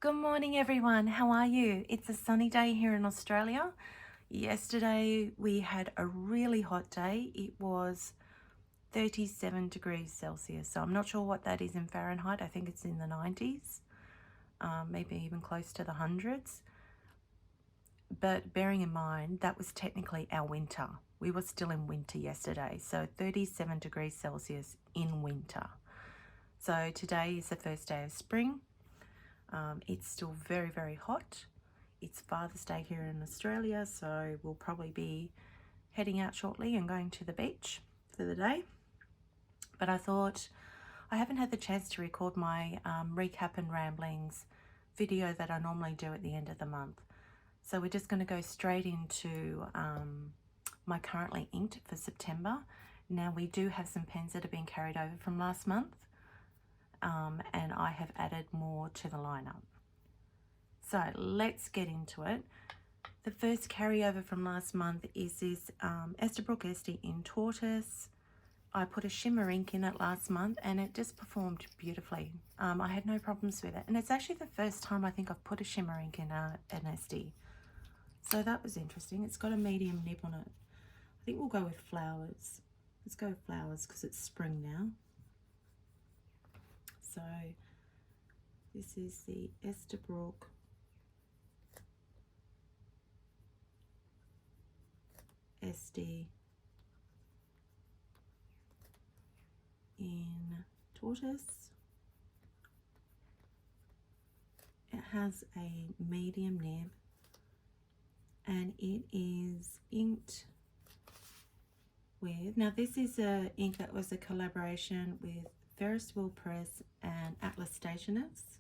Good morning, everyone. How are you? It's a sunny day here in Australia. Yesterday we had a really hot day. It was 37 degrees Celsius. So I'm not sure what that is in Fahrenheit. I think it's in the 90s, maybe even close to the hundreds. But bearing in mind, that was technically our winter. We were still in winter yesterday. So 37 degrees Celsius in winter. So today is the first day of spring. It's still very, very hot. It's Father's Day here in Australia, so we'll probably be heading out shortly and going to the beach for the day. But I thought I haven't had the chance to record my recap and ramblings video that I normally do at the end of the month. So we're just going to go straight into my currently inked for September. Now we do have some pens that have been carried over from last month. And I have added more to the lineup. So let's get into it. The first carryover from last month is this Esterbrook Esty in Tortoise. I put a shimmer ink in it last month and it just performed beautifully. I had no problems with it. And it's actually the first time I think I've put a shimmer ink in an Esty. So that was interesting. It's got a medium nib on it. I think we'll go with flowers. Let's go with flowers because it's spring now. So this is the Esterbrook Esty in Tortoise. It has a medium nib and it is inked with, now this is a ink that was a collaboration with Ferris Wheel Press and Atlas Stationers.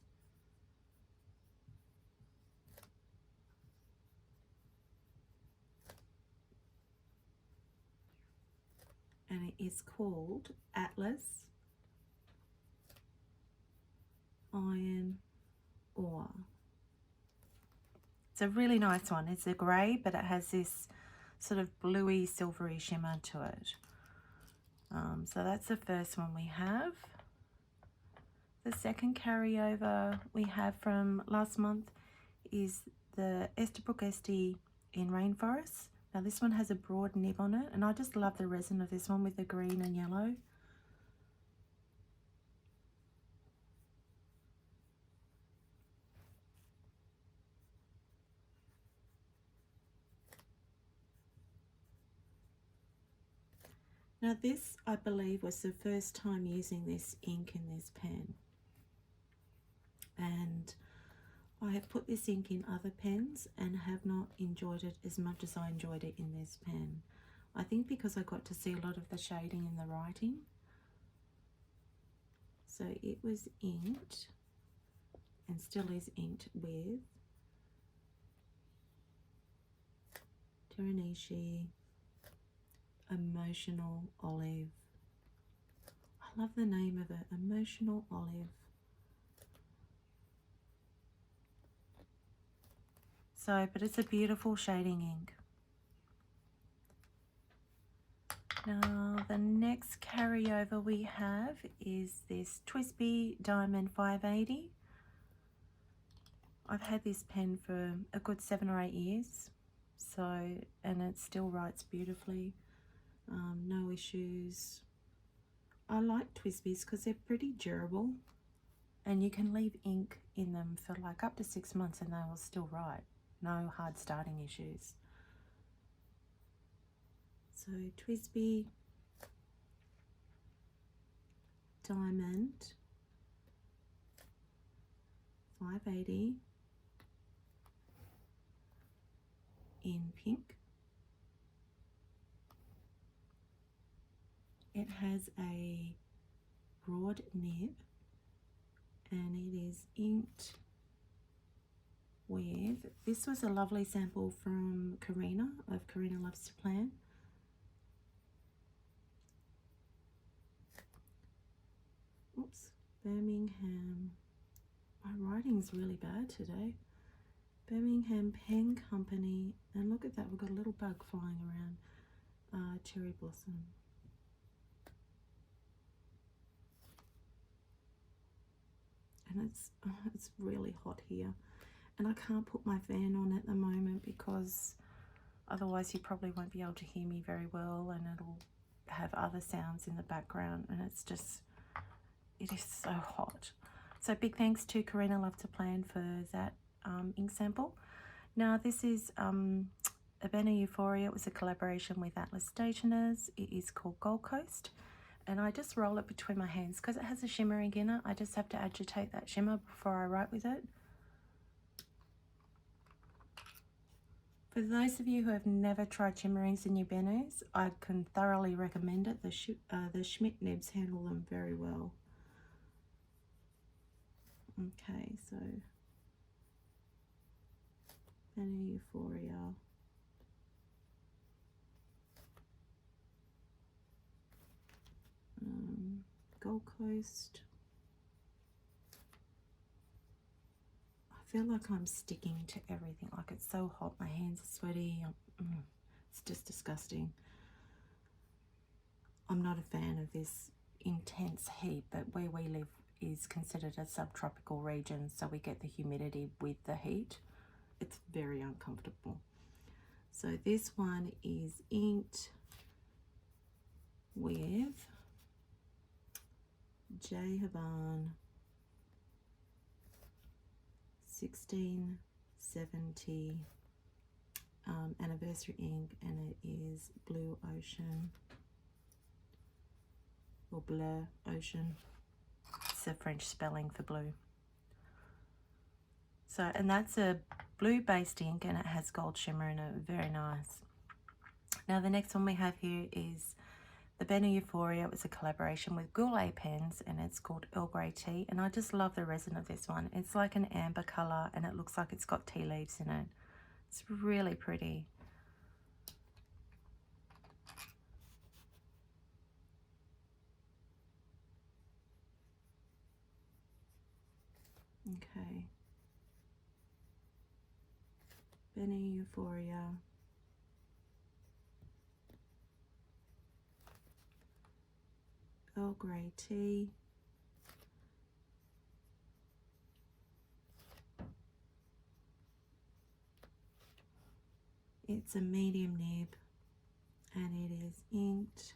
And it is called Atlas Iron Ore. It's a really nice one. It's a grey, but it has this sort of bluey, silvery shimmer to it. So that's the first one we have. The second carryover we have from last month is the Esterbrook Esty in Rainforest. Now this one has a broad nib on it, and I just love the resin of this one with the green and yellow. Now this, I believe, was the first time using this ink in this pen. And I have put this ink in other pens and have not enjoyed it as much as I enjoyed it in this pen. I think because I got to see a lot of the shading in the writing. So it was inked and still is inked with Teranishi Emotional Olive. I love the name of it, Emotional Olive. So, but it's a beautiful shading ink. Now, the next carryover we have is this Twisby Diamond 580. I've had this pen for a good 7 or 8 years, so, and it still writes beautifully. No issues. I like Twisbys because they're pretty durable and you can leave ink in them for like up to 6 months and they will still write. No hard starting issues. So Twisby Diamond 580 in pink. It has a broad nib and it is inked with, this was a lovely sample from Karina of Karina Loves to Plan. Oops, Birmingham. My writing's really bad today. Birmingham Pen Company, and look at that, we've got a little bug flying around. Cherry Blossom. and it's really hot here, and I can't put my fan on at the moment because otherwise you probably won't be able to hear me very well, and it'll have other sounds in the background, and it is so hot. So big thanks to Karina Love to Plan for that ink sample. Now this is a Banner Euphoria. It was a collaboration with Atlas Stationers. It is called Gold Coast, and I just roll it between my hands because it has a shimmering in it. I just have to agitate that shimmer before I write with it. For those of you who have never tried shimmerings in your banners, I can thoroughly recommend it. The Schmidt nibs handle them very well. Okay, so Banner Euphoria. Gold Coast. I feel like I'm sticking to everything. Like it's so hot, my hands are sweaty. It's just disgusting. I'm not a fan of this intense heat, but where we live is considered a subtropical region, so we get the humidity with the heat. It's very uncomfortable. So this one is inked with J. Haban 1670 anniversary ink, and it is Blue Ocean or Bleu Ocean. It's a French spelling for blue. So, and that's a blue based ink, and it has gold shimmer in it. Very nice. Now the next one we have here is the Banner Euphoria. It was a collaboration with Goulet pens, and it's called Earl Grey Tea, and I just love the resin of this one. It's like an amber color, and it looks like it's got tea leaves in it. It's really pretty. Okay. Banner Euphoria. Earl Grey Tea. It's a medium nib, and it is inked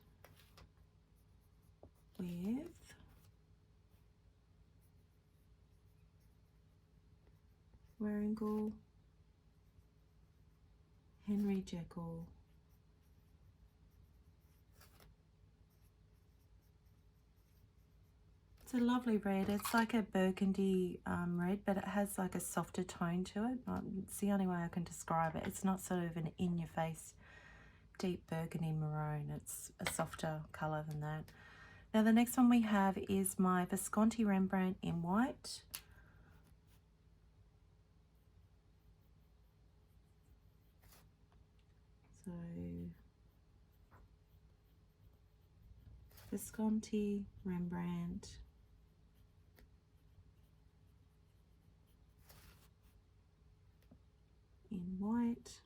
with Warringal, Henry Jekyll, it's a lovely red. It's like a burgundy red, but it has like a softer tone to it. It's the only way I can describe it. It's not sort of an in-your-face deep burgundy maroon. It's a softer colour than that. Now the next one we have is my Visconti Rembrandt in white. So Visconti Rembrandt in white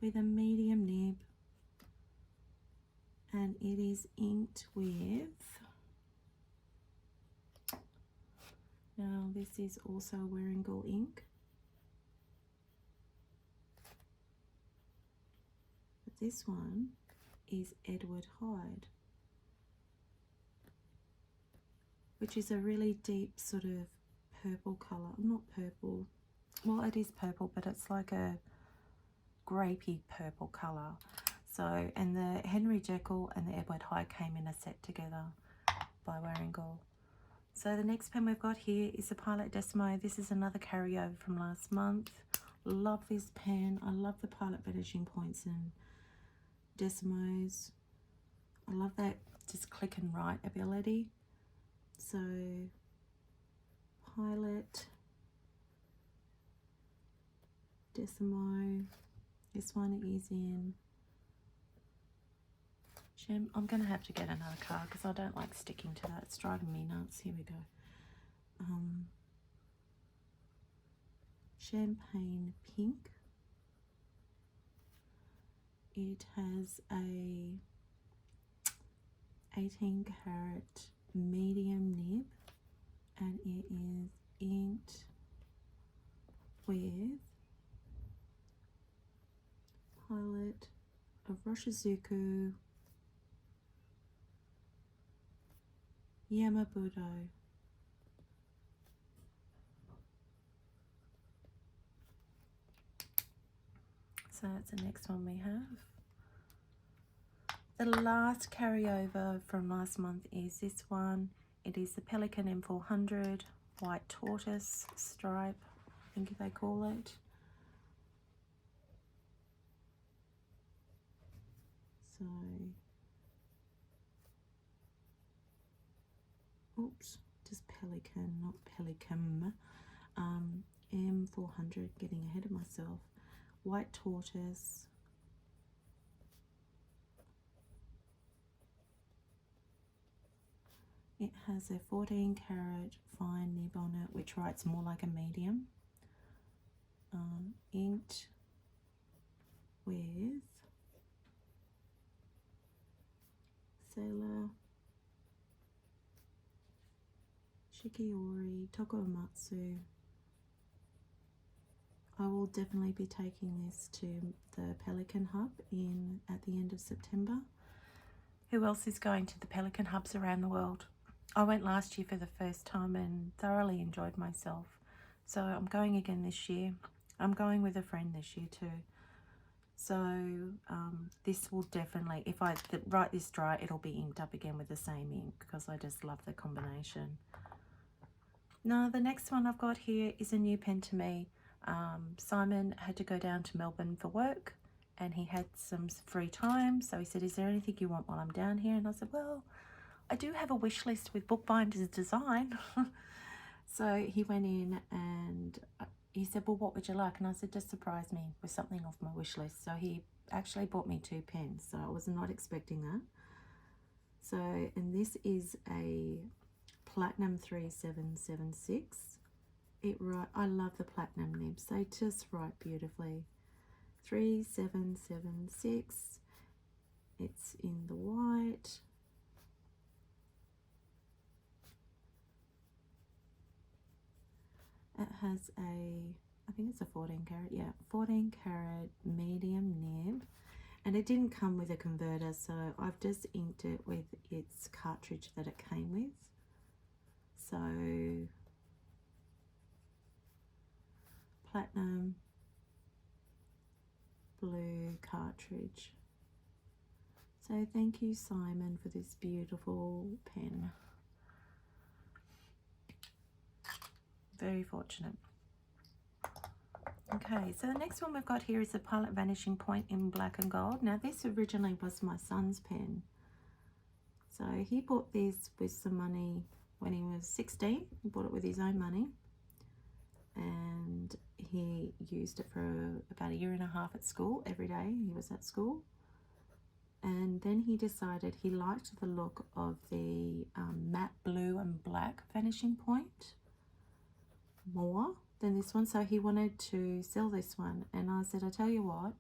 with a medium nib, and it is inked with, now this is also Warringal ink, but this one is Edward Hyde, which is a really deep sort of purple colour. Not purple, well it is purple, but it's like a grapey purple colour. So, and the Henry Jekyll and the Edward Hyde came in a set together by Warringal. So the next pen we've got here is the Pilot Decimo. This is another carryover from last month. Love this pen. I love the Pilot finishing points and Decimos. I love that just click and write ability. So Pilot Decimo. This one is in Gem. I'm going to have to get another card because I don't like sticking to that. It's driving me nuts. Here we go. Champagne Pink. It has a 18 carat medium nib, and it is inked with Pilot of Roshizuku Yamabudo. So that's the next one we have. The last carryover from last month is this one. It is the Pelican M400 White Tortoise Stripe, I think they call it. So, oops, just Pelican, not Pelicum. M400, getting ahead of myself. White Tortoise. It has a 14 carat fine nib on it, which writes more like a medium. Inked with Sailor, Shikiori, Tokomatsu. I will definitely be taking this to the Pelican Hub at the end of September. Who else is going to the Pelican Hubs around the world? I went last year for the first time and thoroughly enjoyed myself. So I'm going again this year. I'm going with a friend this year too. So this will definitely, if I write this dry, it'll be inked up again with the same ink because I just love the combination. Now the next one I've got here is a new pen to me. Simon had to go down to Melbourne for work and he had some free time. So he said, is there anything you want while I'm down here? And I said, well, I do have a wish list with Bookbinders Design. So he went in and he said, well, what would you like? And I said, just surprise me with something off my wish list. So he actually bought me 2 pens. So I was not expecting that. So, and this is a Platinum 3776. I love the platinum nibs. They just write beautifully. 3776. It's in the white. It has I think it's a 14 carat, yeah, 14 carat medium nib. And it didn't come with a converter, so I've just inked it with its cartridge that it came with. So, platinum blue cartridge. So thank you, Simon, for this beautiful pen. Very fortunate. Okay, so the next one we've got here is the Pilot Vanishing Point in black and gold. Now this originally was my son's pen. So he bought this with some money when he was 16. He bought it with his own money. And he used it for about 1.5 years at school. Every day he was at school. And then he decided he liked the look of the matte blue and black Vanishing Point more than this one, so he wanted to sell this one. And I said, I tell you what,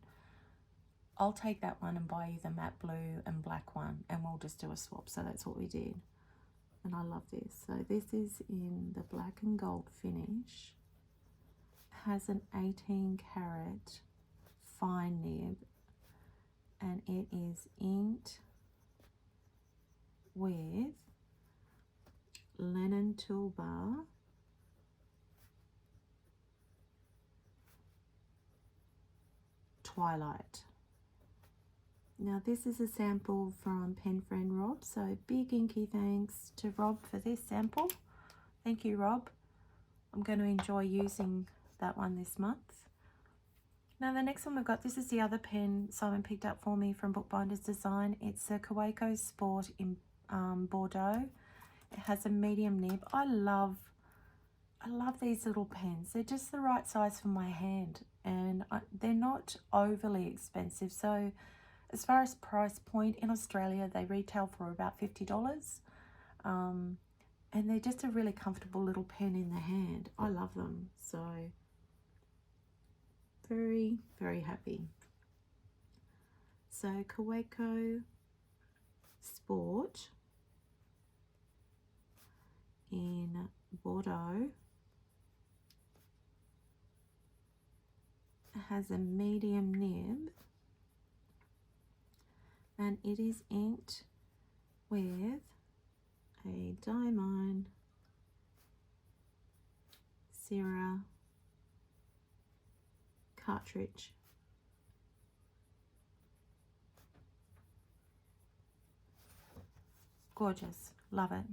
I'll take that one and buy you the matte blue and black one and we'll just do a swap. So that's what we did, and I love this. So this is in the black and gold finish. Has an 18 carat fine nib and it is inked with Lennon Toolbar Twilight. Now this is a sample from pen friend Rob, so big inky thanks to Rob for this sample. Thank you, Rob. I'm going to enjoy using that one this month. Now the next one we've got, this is the other pen Simon picked up for me from Bookbinders Design. It's a Kaweco Sport in Bordeaux. It has a medium nib. I love these little pens. They're just the right size for my hand, and they're not overly expensive. So as far as price point, in Australia they retail for about $50, and they're just a really comfortable little pen in the hand. I love them. So very, very happy. So Kaweco Sport in Bordeaux. It has a medium nib, and it is inked with a Diamine Sierra cartridge. Gorgeous, love it.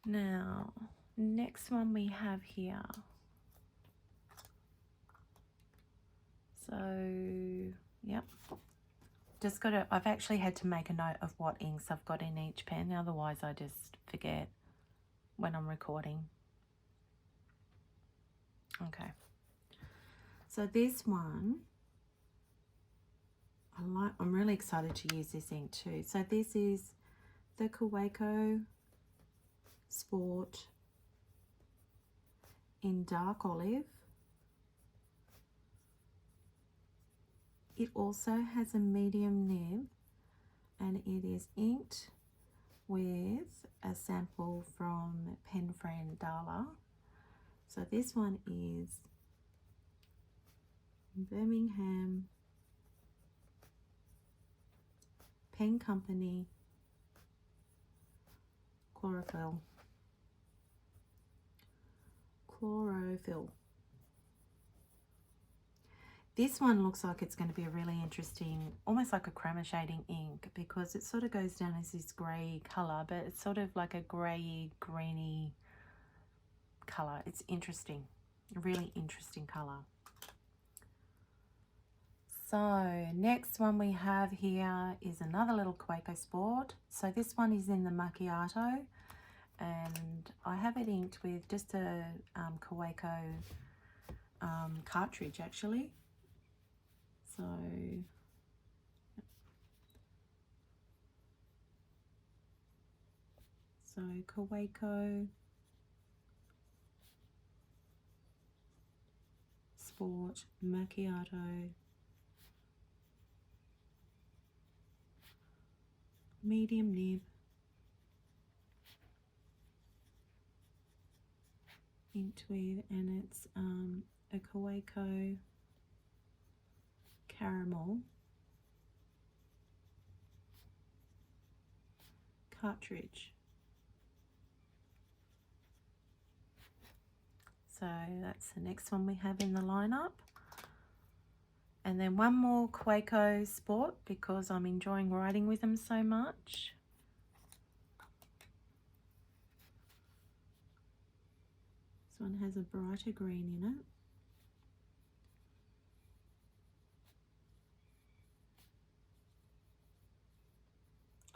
Now, next one we have here. So, yep. Just got to, I've actually had to make a note of what inks I've got in each pen, otherwise I just forget when I'm recording. Okay. So this one, I'm really excited to use this ink too. So this is the Kaweco Sport in dark olive. It also has a medium nib, and it is inked with a sample from pen friend Darla. So this one is Birmingham Pen Company Chlorophyll. This one looks like it's going to be a really interesting, almost like a chroma shading ink, because it sort of goes down as this grey colour, but it's sort of like a grey, greeny colour. It's interesting, a really interesting colour. So next one we have here is another little Kaweco Sport. So this one is in the Macchiato, and I have it inked with just a Kaweco cartridge actually. So Kaweco Sport Macchiato medium nib, inked with, and it's a Kaweco caramel cartridge. So that's the next one we have in the lineup. And then one more Kaweco Sport, because I'm enjoying writing with them so much. This one has a brighter green in it.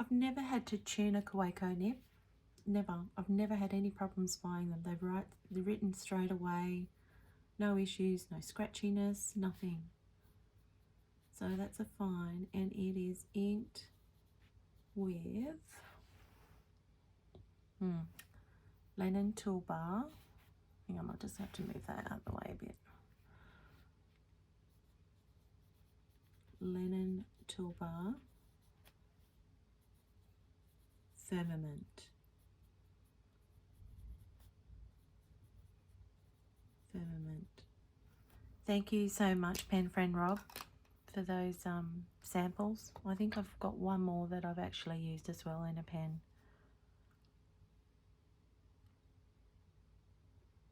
I've never had to tune a Kaweco nib. Never. I've never had any problems buying them. They're written straight away. No issues, no scratchiness, nothing. So that's a fine, and it is inked with Lennon Toolbar. Hang on, I'll just have to move that out of the way a bit. Lennon Toolbar Firmament. Thank you so much, pen friend Rob, for those samples. I think I've got one more that I've actually used as well in a pen.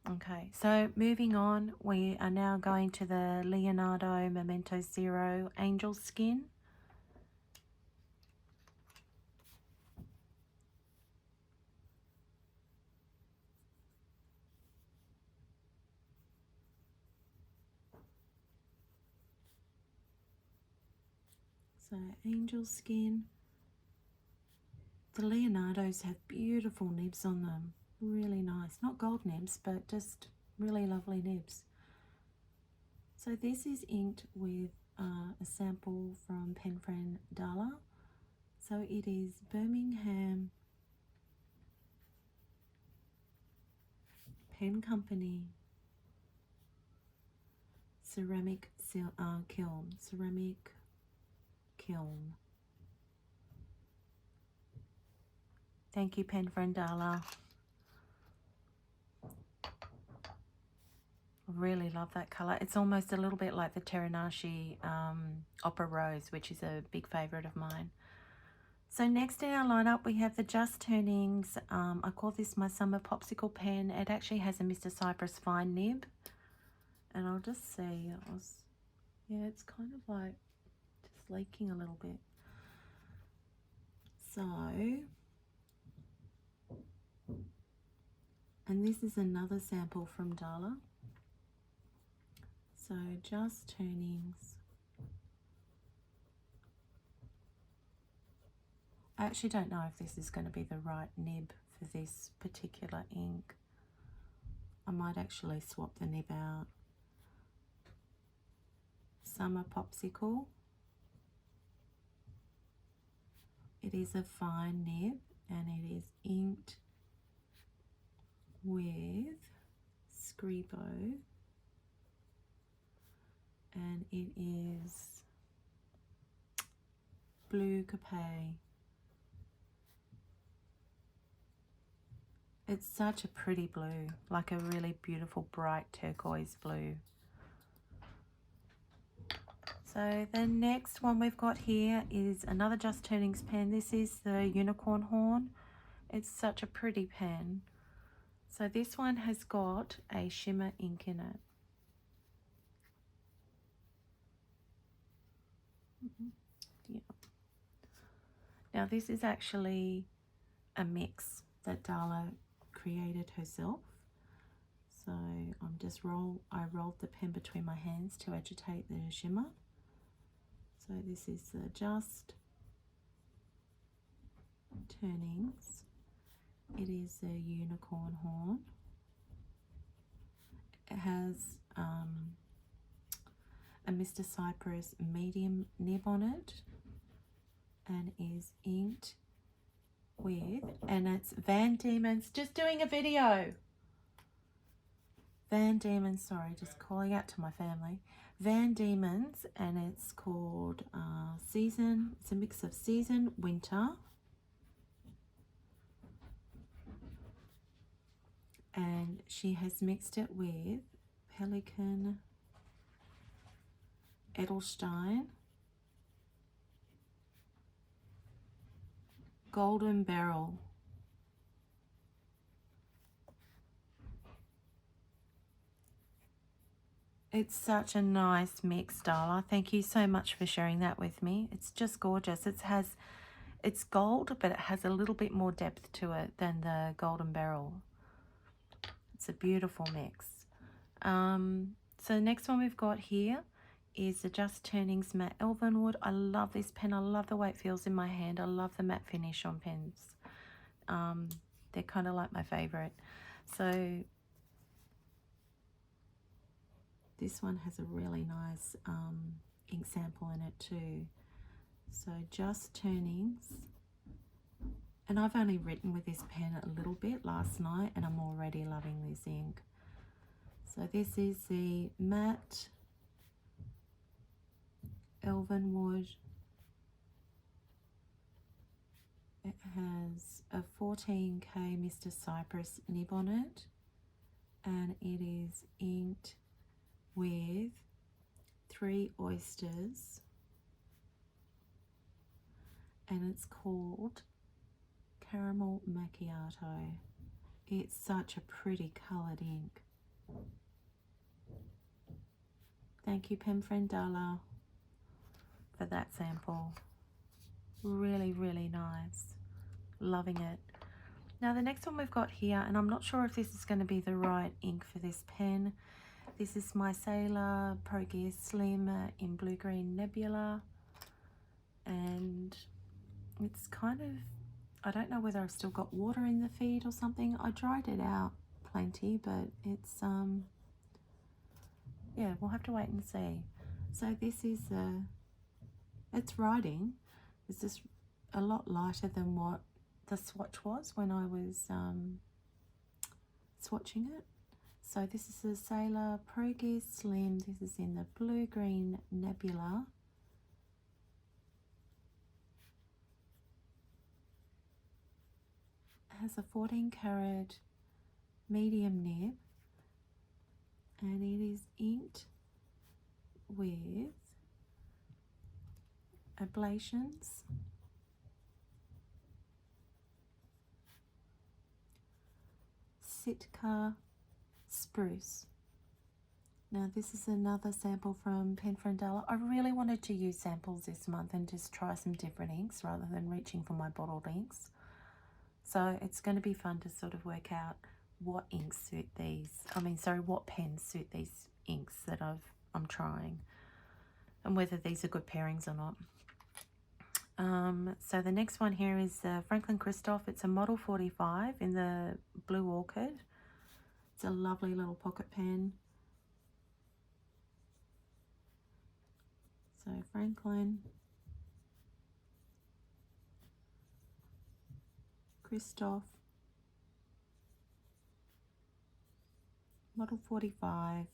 Okay, so moving on, we are now going to the Leonardo Memento Zero Angel Skin. So Angel Skin. The Leonardos have beautiful nibs on them. Really nice. Not gold nibs, but just really lovely nibs. So this is inked with a sample from pen friend Darla. So it is Birmingham Pen Company Ceramic Kiln. Thank you, pen friend Darla. Really love that colour. It's almost a little bit like the Teranashi Opera Rose, which is a big favourite of mine. So next in our lineup we have the Just Turnings. I call this my summer popsicle pen. It actually has a Mr. Cypress fine nib. And I'll just see. Yeah, it's kind of like just leaking a little bit. So, and this is another sample from Darla. So Just Turnings. I actually don't know if this is going to be the right nib for this particular ink. I might actually swap the nib out. Summer Popsicle. It is a fine nib and it is inked with Scribo, and it is Blue Cape. It's such a pretty blue, like a really beautiful bright turquoise blue. So the next one we've got here is another Just Turnings pen. This is the Unicorn Horn. It's such a pretty pen. So this one has got a shimmer ink in it. Yeah. Now this is actually a mix that Darla created herself. So I rolled the pen between my hands to agitate the shimmer. So this is the Just Turnings. It is a Unicorn Horn. It has a Mr. Cypress medium nib on it and is inked with, and it's Van Diemen's, just doing a video. Van Diemen's, sorry, just calling out to my family. Van Diemen's, and it's called Season. It's a mix of Season, Winter, and she has mixed it with Pelican, Edelstein, Golden Barrel. It's such a nice mix, Darla. Thank you so much for sharing that with me. It's just gorgeous. It's gold, but it has a little bit more depth to it than the Golden Barrel. It's a beautiful mix. So the next one we've got here is the Just Turnings Matte Elvenwood. I love this pen. I love the way it feels in my hand. I love the matte finish on pens. They're kind of like my favorite. So this one has a really nice ink sample in it too. So Just Turnings. And I've only written with this pen a little bit last night and I'm already loving this ink. So this is the matte Elvenwood. It has a 14K Mr. Cypress nib on it and it is inked with 3 oysters and it's called Caramel Macchiato. It's such a pretty coloured ink. Thank you, pen friend Darla, for that sample. Really, really nice. Loving it. Now the next one we've got here, and I'm not sure if this is going to be the right ink for this pen. This is my Sailor Pro Gear Slim in Blue Green Nebula. And it's kind of, I don't know whether I've still got water in the feed or something. I dried it out plenty, but it's, yeah, we'll have to wait and see. So this is, it's writing. It's just a lot lighter than what the swatch was when I was swatching it. So this is a Sailor Pro Gear Slim. This is in the Blue Green Nebula. has a 14 carat medium nib, and it is inked with ablations, Sitka spruce. Now this is another sample from Darla. I really wanted to use samples this month and just try some different inks rather than reaching for my bottled inks. So it's going to be fun to sort of work out what inks suit these, what pens suit these inks that I'm trying, and whether these are good pairings or not. So the next one here is Franklin Christoph. It's a model 45 in the blue orchid. It's a lovely little pocket pen. So Franklin Christoph, model 45,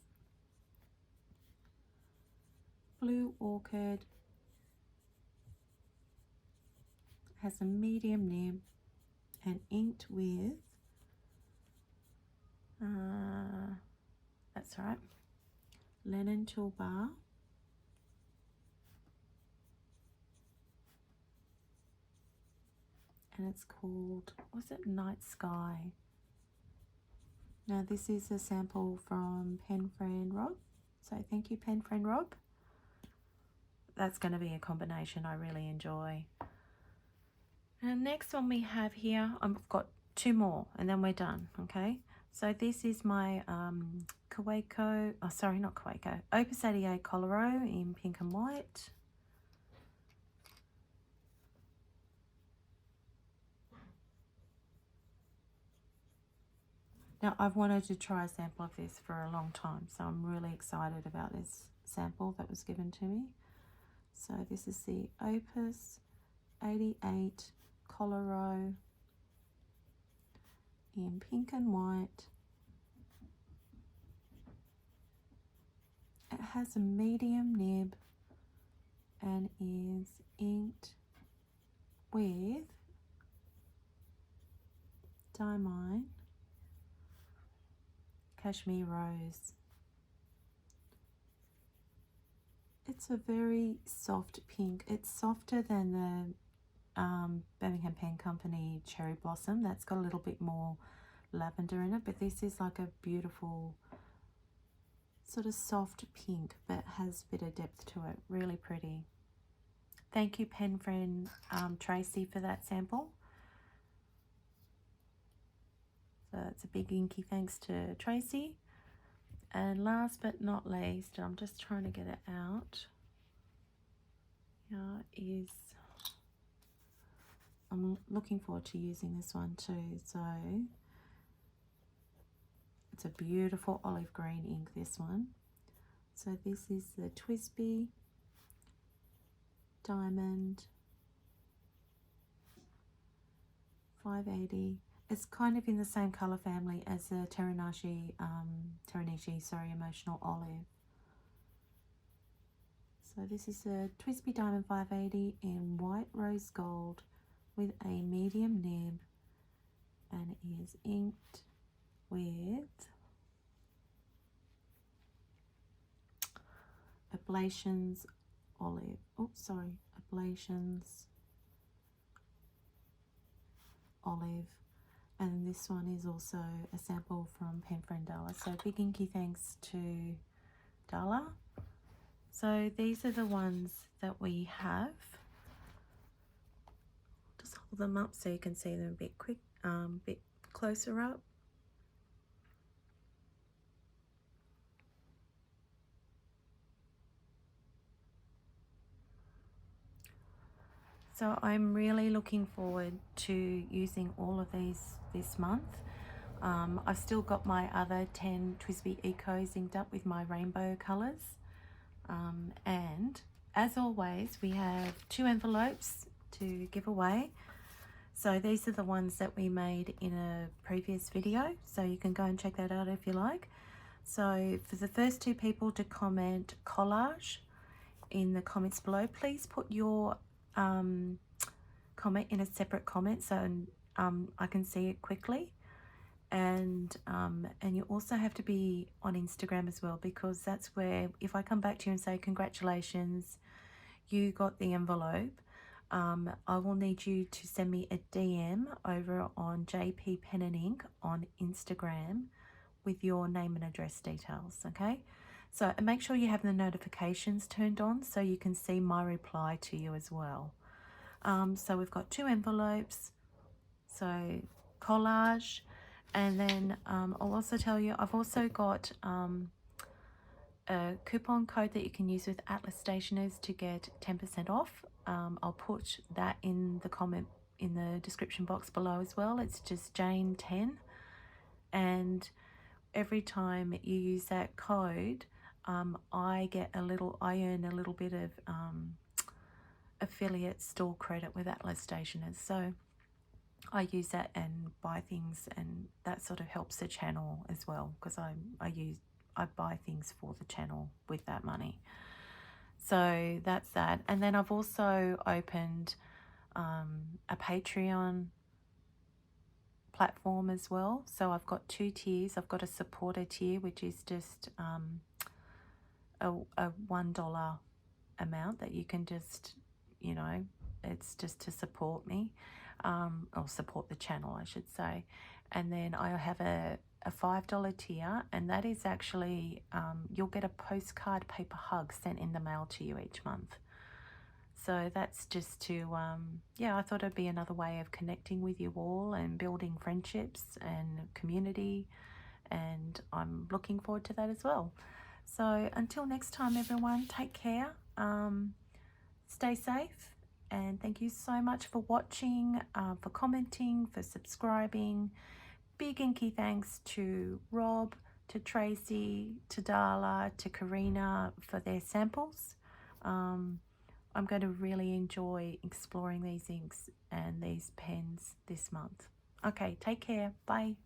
blue orchid, has a medium nib and inked with, that's right, Lennon toolbar, and it's called, was it Night Sky? Now this is a sample from Pen Friend Rob, so thank you Pen Friend Rob. That's going to be a combination I really enjoy. And next one we have here, I've got two more and then we're done, okay? So this is my Opus 88 Coloro in pink and white. Now I've wanted to try a sample of this for a long time, so I'm really excited about this sample that was given to me. So this is the Opus 88 Coloro in pink and white. It has a medium nib and is inked with Diamine Cashmere Rose. It's a very soft pink. It's softer than the Birmingham Pen Company Cherry Blossom. That's got a little bit more lavender in it, but this is like a beautiful sort of soft pink but has a bit of depth to it. Really pretty. Thank you pen friend Tracey for that sample. So it's a big inky thanks to Tracey. And last but not least, I'm just trying to get it out, is, I'm looking forward to using this one too. So it's a beautiful olive green ink, this one. So this is the Twisby Diamond 580. It's kind of in the same colour family as the Teranishi, Emotional Olive. So this is a Twisby Diamond 580 in white rose gold with a medium nib, and it is inked with Ablations Olive. Ablations Olive. And this one is also a sample from Pen Friend Darla. So big inky thanks to Darla. So these are the ones that we have. Just hold them up so you can see them a bit closer up. So I'm really looking forward to using all of these this month. I've still got my other 10 Twisby Ecos inked up with my rainbow colours. And as always, we have 2 envelopes to give away. So these are the ones that we made in a previous video. So you can go and check that out if you like. So for the first 2 people to comment collage in the comments below, please put your comment in a separate comment, so I can see it quickly. And you also have to be on Instagram as well, because that's where, if I come back to you and say congratulations, you got the envelope, I will need you to send me a DM over on JP Pen and Ink on Instagram with your name and address details, okay? So, and make sure you have the notifications turned on so you can see my reply to you as well. So we've got 2 envelopes, so collage, and then I'll also tell you, I've also got a coupon code that you can use with Atlas Stationers to get 10% off. I'll put that in the description box below as well. It's just Jayne 10, and every time you use that code, I earn a little bit of affiliate store credit with Atlas Stationers. So I use that and buy things, and that sort of helps the channel as well, because I buy things for the channel with that money. So that's that. And then I've also opened a Patreon platform as well. So I've got 2 tiers. I've got a supporter tier, which is just a $1 amount that you can just, it's just to support me, or support the channel, I should say. And then I have a $5 tier, and that is actually, you'll get a postcard paper hug sent in the mail to you each month. So that's just to, I thought it'd be another way of connecting with you all and building friendships and community, and I'm looking forward to that as well. So until next time, everyone, take care, stay safe, and thank you so much for watching, for commenting, for subscribing. Big inky thanks to Rob, to Tracey, to Darla, to Karina for their samples. I'm going to really enjoy exploring these inks and these pens this month. Okay, take care. Bye.